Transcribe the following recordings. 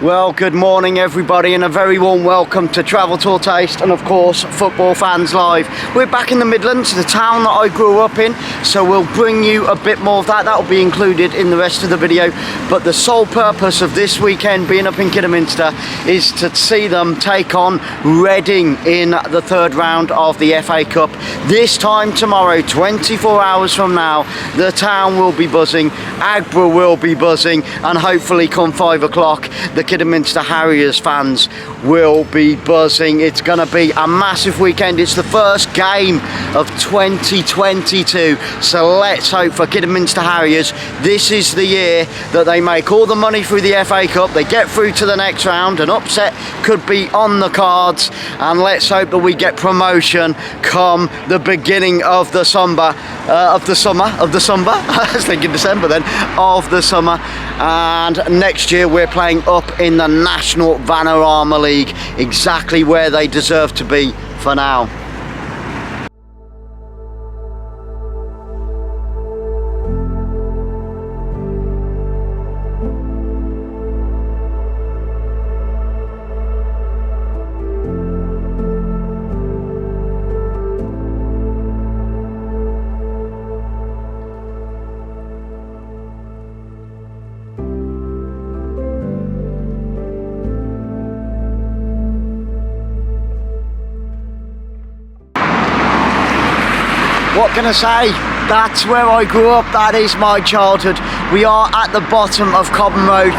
Well, good morning everybody, and a very warm welcome to Travel Tour Taste and of course Football Fans Live. We're back in the Midlands, the town that I grew up in, so we'll bring you a bit more of that. That will be included in the rest of the video, but the sole purpose of this weekend being up in Kidderminster is to see them take on Reading in the third round of the FA Cup. This time tomorrow, 24 hours from now, the town will be buzzing, Agbra will be buzzing, and hopefully come 5 o'clock the Kidderminster Harriers fans will be buzzing. It's going to be a massive weekend. It's the first game of 2022, so let's hope for Kidderminster Harriers this is the year that they make all the money through the FA Cup, they get through to the next round. An upset could be on the cards, and let's hope that we get promotion come the beginning of the summer. I was thinking December then, of the summer, and next year we're playing up in the National Vanarama League, exactly where they deserve to be for now. What can I say? That's where I grew up, that is my childhood. We are at the bottom of Cobham Road.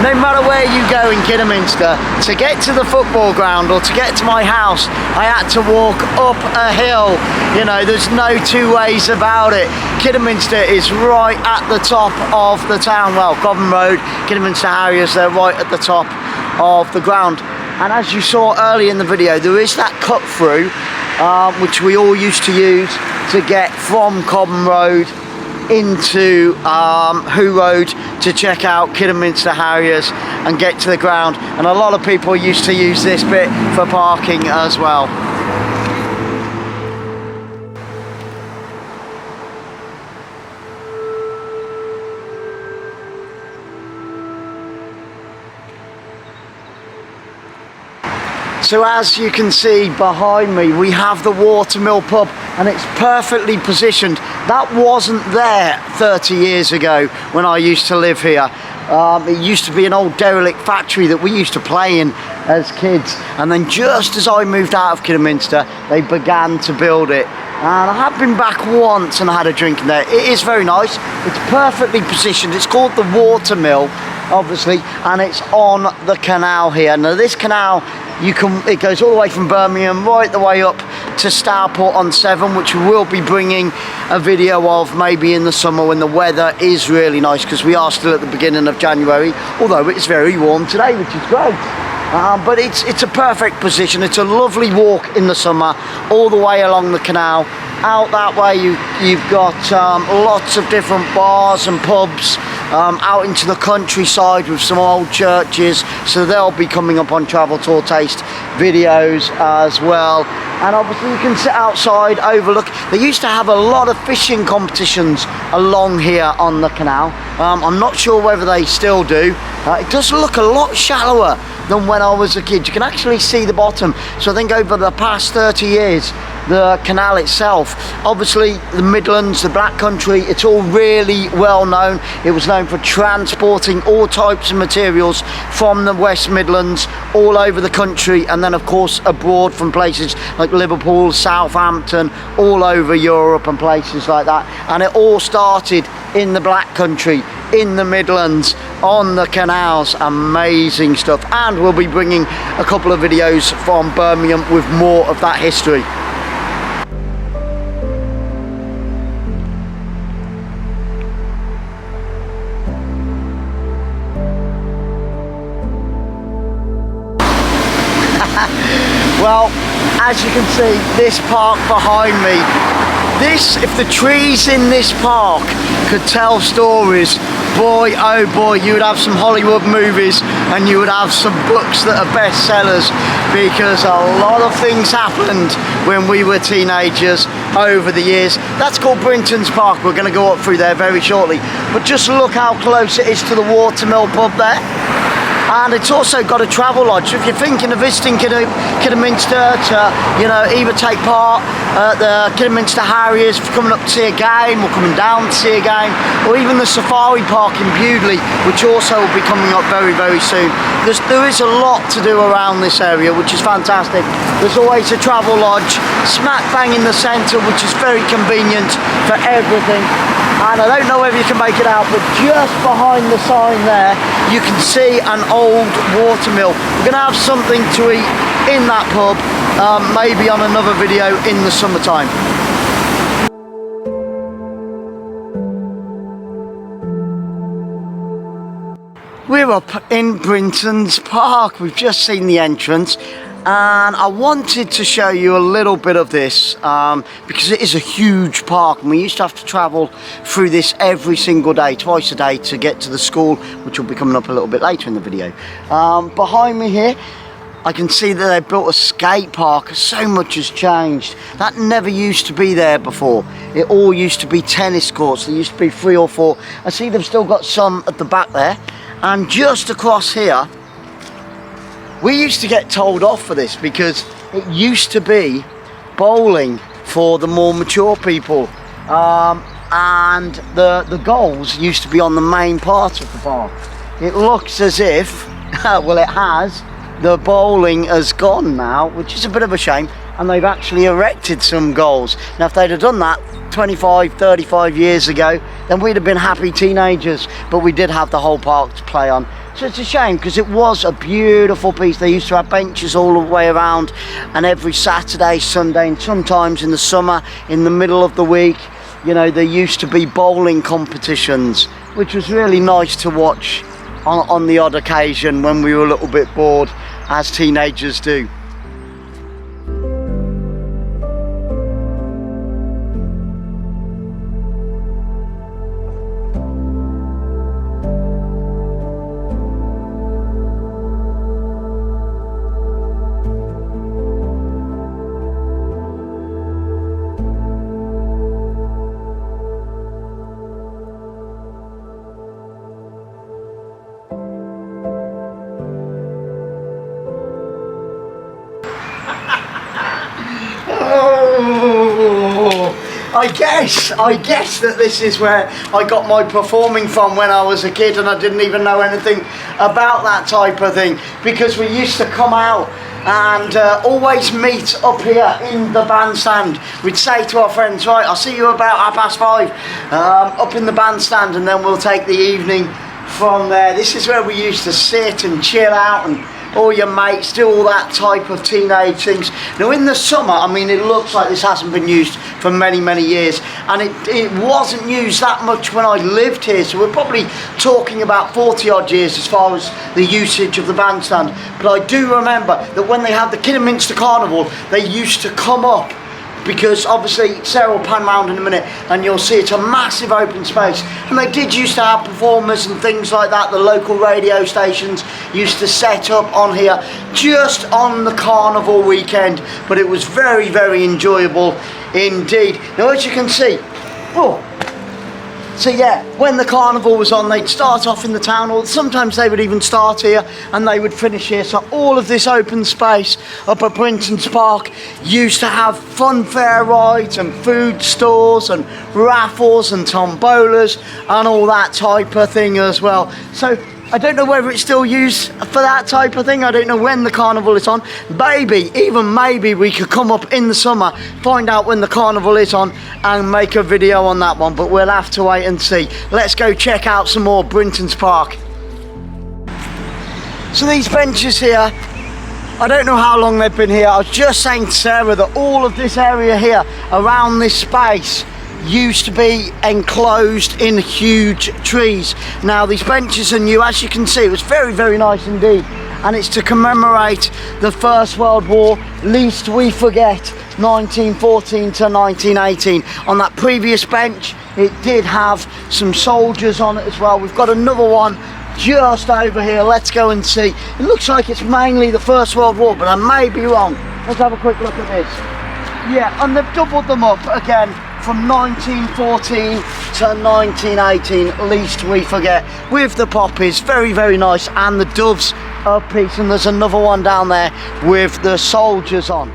No matter where you go in Kidderminster, to get to the football ground or to get to my house, I had to walk up a hill. You know, there's no two ways about it. Kidderminster is right at the top of the town. Well, Cobham Road, Kidderminster Harriers, they're right at the top of the ground. And as you saw earlier in the video, there is that cut through, which we all used to use to get from Cobham Road into Hoo Road to check out Kidderminster Harriers and get to the ground. And a lot of people used to use this bit for parking as well. So as you can see behind me, we have the Watermill pub, and it's perfectly positioned. That wasn't there 30 years ago when I used to live here. It used to be an old derelict factory that we used to play in as kids, and then just as I moved out of Kidderminster, they began to build it. And I have been back once and I had a drink in there. It is very nice. It's perfectly positioned. It's called the Watermill, obviously, and it's on the canal here. Now this canal, it goes all the way from Birmingham right the way up to Stourport-on-Severn, which we will be bringing a video of maybe in the summer when the weather is really nice, because we are still at the beginning of January, although it's very warm today, which is great. But it's a perfect position. It's a lovely walk in the summer all the way along the canal. Out that way you've got lots of different bars and pubs out into the countryside with some old churches, so they'll be coming up on Travel Tour Taste videos as well. And obviously you can sit outside, overlook. They used to have a lot of fishing competitions along here on the canal. I'm not sure whether they still do. It does look a lot shallower than when I was a kid. You can actually see the bottom. So I think over the past 30 years, the canal itself, obviously the Midlands, the Black Country, it's all really well known. It was known for transporting all types of materials from the West Midlands all over the country, and then of course abroad from places like Liverpool, Southampton, all over Europe and places like that. And it all started in the Black Country, in the Midlands, on the canals. Amazing stuff. And we'll be bringing a couple of videos from Birmingham with more of that history. Well, as you can see, this park behind me, if the trees in this park could tell stories, boy oh boy, you would have some Hollywood movies and you would have some books that are bestsellers, because a lot of things happened when we were teenagers over the years. That's called Brinton's Park. We're going to go up through there very shortly, but just look how close it is to the Watermill pub there. and it's also got a travel lodge. So if you're thinking of visiting Kidderminster to, you know, either take part at the Kidderminster Harriers, coming up to see a game, or coming down to see a game, or even the safari park in Bewdley, which also will be coming up very, very soon. There is a lot to do around this area, which is fantastic. There's always a travel lodge smack bang in the centre, which is very convenient for everything. And I don't know whether you can make it out, but just behind the sign there you can see an old watermill. We're going to have something to eat in that pub, maybe on another video in the summertime. We're up in Brinton's Park. We've just seen the entrance, and I wanted to show you a little bit of this because it is a huge park, and we used to have to travel through this every single day, twice a day, to get to the school, which will be coming up a little bit later in the video. Behind me here I can see that they built a skate park. So much has changed. That never used to be there before. It all used to be tennis courts. There used to be 3 or 4. I see they've still got some at the back there. And just across here, we used to get told off for this because it used to be bowling for the more mature people. And the goals used to be on the main part of the park. It looks as if, well, it has, the bowling has gone now, which is a bit of a shame, and they've actually erected some goals. Now, if they'd have done that 25, 35 years ago, then we'd have been happy teenagers, but we did have the whole park to play on. So it's a shame, because it was a beautiful piece. They used to have benches all the way around, and every Saturday, Sunday, and sometimes in the summer, in the middle of the week, you know, there used to be bowling competitions, which was really nice to watch on the odd occasion when we were a little bit bored, as teenagers do. I guess that this is where I got my performing from when I was a kid, and I didn't even know anything about that type of thing, because we used to come out and always meet up here in the bandstand. We'd say to our friends, right, I'll see you about 5:30 up in the bandstand, and then we'll take the evening from there. This is where we used to sit and chill out, and all your mates do all that type of teenage things. Now in the summer, I mean, it looks like this hasn't been used for many, many years, and it wasn't used that much when I lived here, so we're probably talking about 40 odd years as far as the usage of the bandstand. But I do remember that when they had the Kidderminster Carnival, they used to come up, because obviously Sarah will pan round in a minute and you'll see it's a massive open space, and they did used to have performers and things like that. The local radio stations used to set up on here just on the carnival weekend, but it was very, very enjoyable indeed. Now, as you can see, so yeah, when the carnival was on, they'd start off in the town, or sometimes they would even start here and they would finish here. So all of this open space up at Brinton's Park used to have fun fair rides and food stores and raffles and tombolas and all that type of thing as well. So I don't know whether it's still used for that type of thing. I don't know when the carnival is on. Maybe we could come up in the summer, find out when the carnival is on, and make a video on that one, but we'll have to wait and see. Let's go check out some more Brinton's Park. So these benches here, I don't know how long they've been here. I was just saying to Sarah that all of this area here around this space used to be enclosed in huge trees. Now these benches are new, as you can see. It was very, very nice indeed, and it's to commemorate the First World War, lest we forget 1914 to 1918. On that previous bench it did have some soldiers on it as well. We've got another one just over here. Let's go and see. It looks like it's mainly the First World War, but I may be wrong. Let's have a quick look at this. Yeah, and they've doubled them up again from 1914 to 1918, least we forget, with the poppies, very, very nice, and the doves of peace. And there's another one down there with the soldiers on.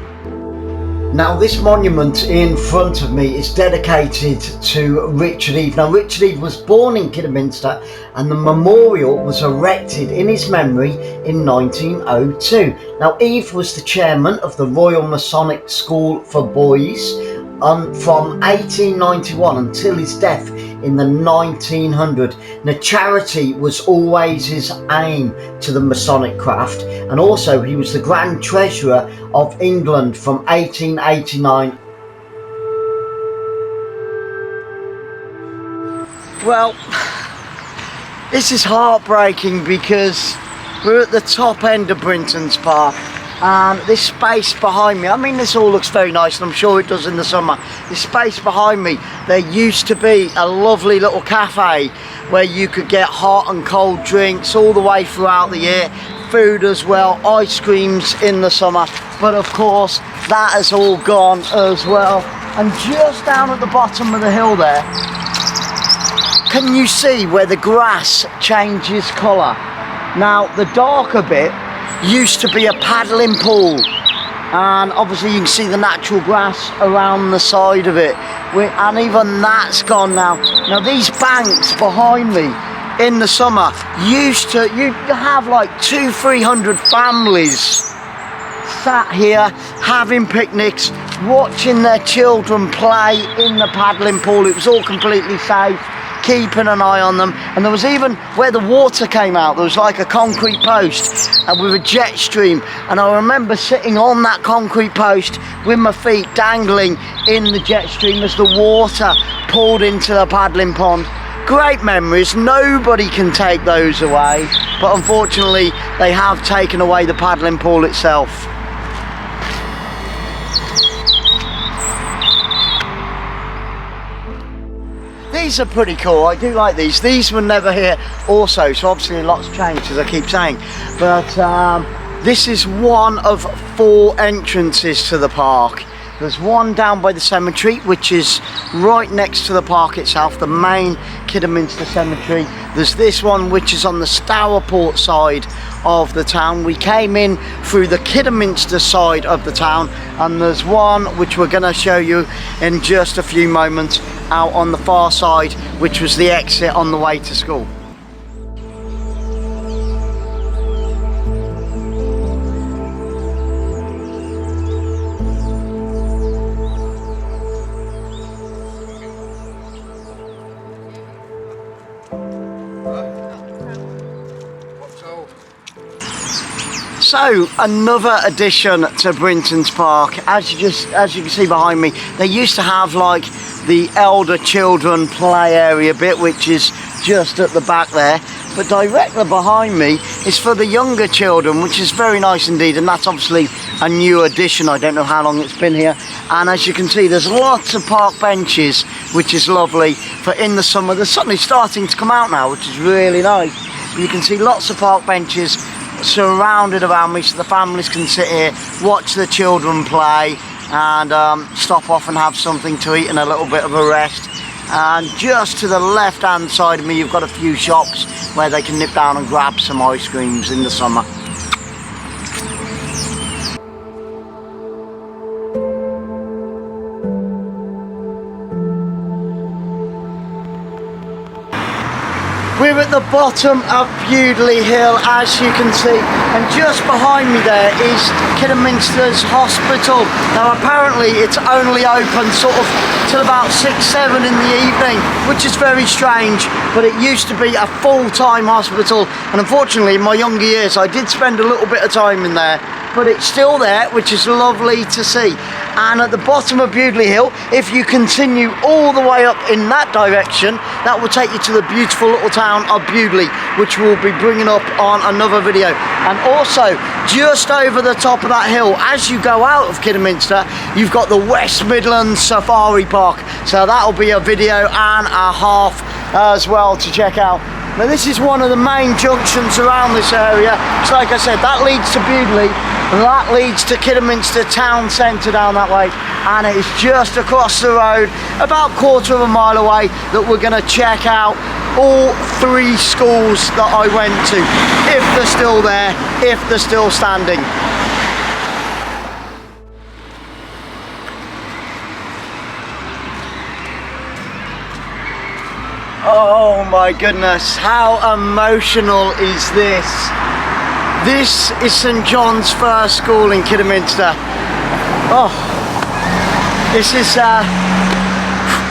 Now this monument in front of me is dedicated to Richard Eve. Now Richard Eve was born in Kidderminster and the memorial was erected in his memory in 1902. Now Eve was the chairman of the Royal Masonic School for Boys from 1891 until his death in the 1900. Now charity was always his aim to the Masonic craft, and also he was the Grand Treasurer of England from 1889. Well, this is heartbreaking because we're at the top end of Brinton's Park, and this space behind me, I mean this all looks very nice and I'm sure it does in the summer. This space behind me, there used to be a lovely little cafe where you could get hot and cold drinks all the way throughout the year, food as well, ice creams in the summer, but of course that has all gone as well. And just down at the bottom of the hill there, can you see where the grass changes colour? Now the darker bit used to be a paddling pool, and obviously you can see the natural grass around the side of it, and even that's gone now. Now these banks behind me in the summer used to, you have like 200-300 families sat here having picnics, watching their children play in the paddling pool. It was all completely safe, keeping an eye on them. And there was even where the water came out, there was like a concrete post with a jet stream, and I remember sitting on that concrete post with my feet dangling in the jet stream as the water poured into the paddling pond. Great memories, nobody can take those away, but unfortunately they have taken away the paddling pool itself. These are pretty cool, I do like these. These were never here also, so obviously a lot's changed as I keep saying. But this is one of 4 entrances to the park. There's one down by the cemetery, which is right next to the park itself, the main Kidderminster Cemetery. There's this one which is on the Stourport side of the town. We came in through the Kidderminster side of the town, and there's one which we're going to show you in just a few moments out on the far side, which was the exit on the way to school. So another addition to Brinton's Park. As you can see behind me, they used to have like the elder children play area bit, which is just at the back there, but directly behind me is for the younger children, which is very nice indeed, and that's obviously a new addition. I don't know how long it's been here, and as you can see there's lots of park benches, which is lovely for in the summer. The sun is starting to come out now, which is really nice. You can see lots of park benches surrounded around me, so the families can sit here, watch the children play, and stop off and have something to eat and a little bit of a rest. And just to the left hand side of me you've got a few shops where they can nip down and grab some ice creams in the summer. We're at the bottom of Bewdley Hill, as you can see, and just behind me there is Kidderminster's Hospital. Now apparently it's only open sort of till about 6-7 in the evening, which is very strange, but it used to be a full-time hospital, and unfortunately in my younger years I did spend a little bit of time in there, but it's still there, which is lovely to see. And at the bottom of Bewdley Hill, if you continue all the way up in that direction, that will take you to the beautiful little town of Bewdley, which we'll be bringing up on another video. And also, just over the top of that hill, as you go out of Kidderminster, you've got the West Midlands Safari Park. So that'll be a video and a half as well to check out. Now this is one of the main junctions around this area. So like I said, that leads to Bewdley. That leads to Kidderminster town centre down that way, and it's just across the road, about a quarter of a mile away, that we're going to check out all 3 schools that I went to, if they're still there, if they're still standing. Oh my goodness, how emotional is this? This is St John's first school in Kidderminster. Oh, this is,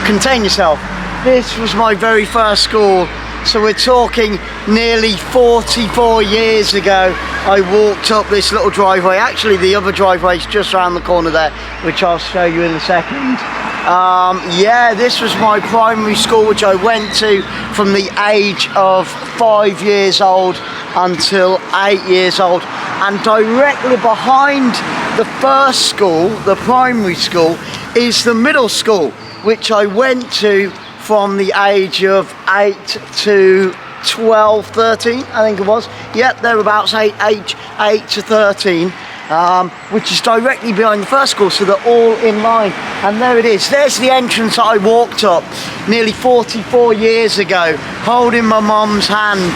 contain yourself. This was my very first school. So we're talking nearly 44 years ago. I walked up this little driveway. Actually, the other driveway is just around the corner there, which I'll show you in a second. Yeah, this was my primary school, which I went to from the age of 5 years old until 8 years old. And directly behind the first school, the primary school, is the middle school, which I went to from the age of 8 to 12, 13, I think it was. Yep, thereabouts, age 8 to 13. Which is directly behind the first school, so they're all in line. And there it is. There's the entrance that I walked up nearly 44 years ago, holding my mum's hand.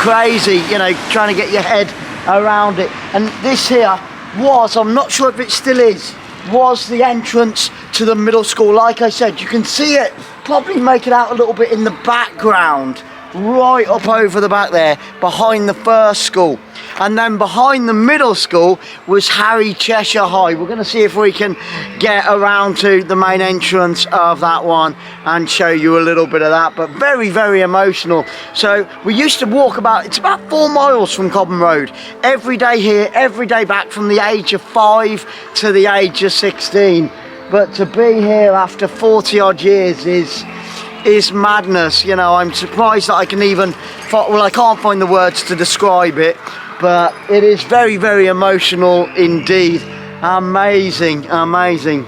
Crazy, you know, trying to get your head around it. And this here was, I'm not sure if it still is, was the entrance to the middle school. Like I said, you can see it, probably make it out a little bit in the background, right up over the back there, behind the first school. And then behind the middle school was Cheshire High. We're going to see if we can get around to the main entrance of that one and show you a little bit of that. But very, very emotional. So we used to walk it's about 4 miles from Cobham Road. Every day here, every day back, from the age of 5 to the age of 16. But to be here after 40 odd years is madness. You know, I'm surprised that I can even, well, I can't find the words to describe it. But it is very, very emotional indeed. Amazing, amazing.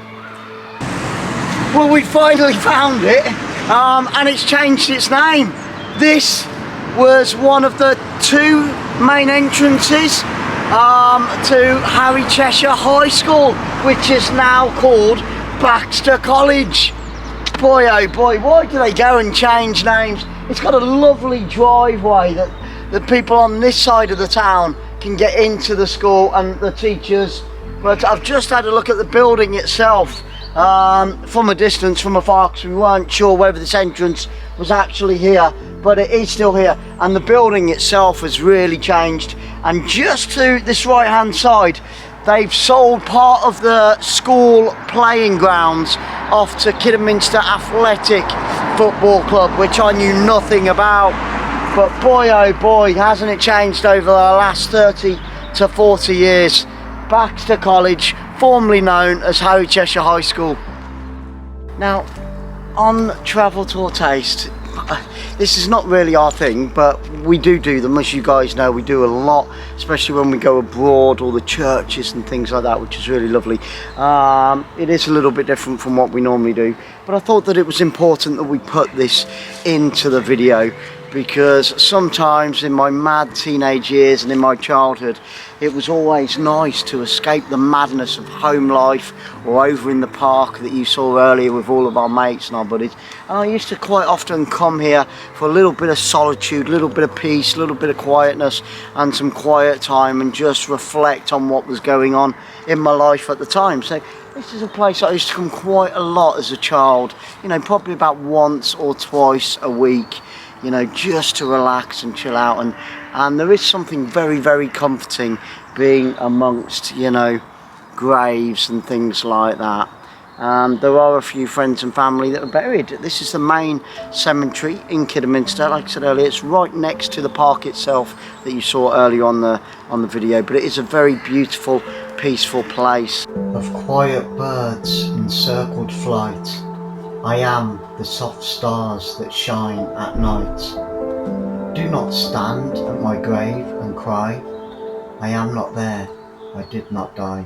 Well, we finally found it, and it's changed its name. This was one of the 2 main entrances to Cheshire High School, which is now called Baxter College. Boy, oh boy, why do they go and change names? It's got a lovely driveway that the people on this side of the town can get into the school, and the teachers. But I've just had a look at the building itself from a distance, from afar, because we weren't sure whether this entrance was actually here, but it is still here. And the building itself has really changed. And just to this right hand side, they've sold part of the school playing grounds off to Kidderminster Athletic Football Club, which I knew nothing about. But boy, oh boy, hasn't it changed over the last 30 to 40 years. Baxter College, formerly known as Cheshire High School. Now, on Travel Tour Taste, this is not really our thing, but we do them. As you guys know, we do a lot, especially when we go abroad, all the churches and things like that, which is really lovely. It is a little bit different from what we normally do, but I thought that it was important that we put this into the video, because sometimes in my mad teenage years and in my childhood, it was always nice to escape the madness of home life, or over in the park that you saw earlier with all of our mates and our buddies. And I used to quite often come here for a little bit of solitude, a little bit of peace, a little bit of quietness and some quiet time, and just reflect on what was going on in my life at the time. So this is a place I used to come quite a lot as a child, you know, probably about once or twice a week, you know, just to relax and chill out. And there is something very, very comforting being amongst, you know, graves and things like that. There are a few friends and family that are buried. This is the main cemetery in Kidderminster. Like I said earlier, it's right next to the park itself that you saw earlier on the video. But it is a very beautiful, peaceful place. Of quiet birds in circled flight, I am the soft stars that shine at night. Do not stand at my grave and cry, I am not there, I did not die.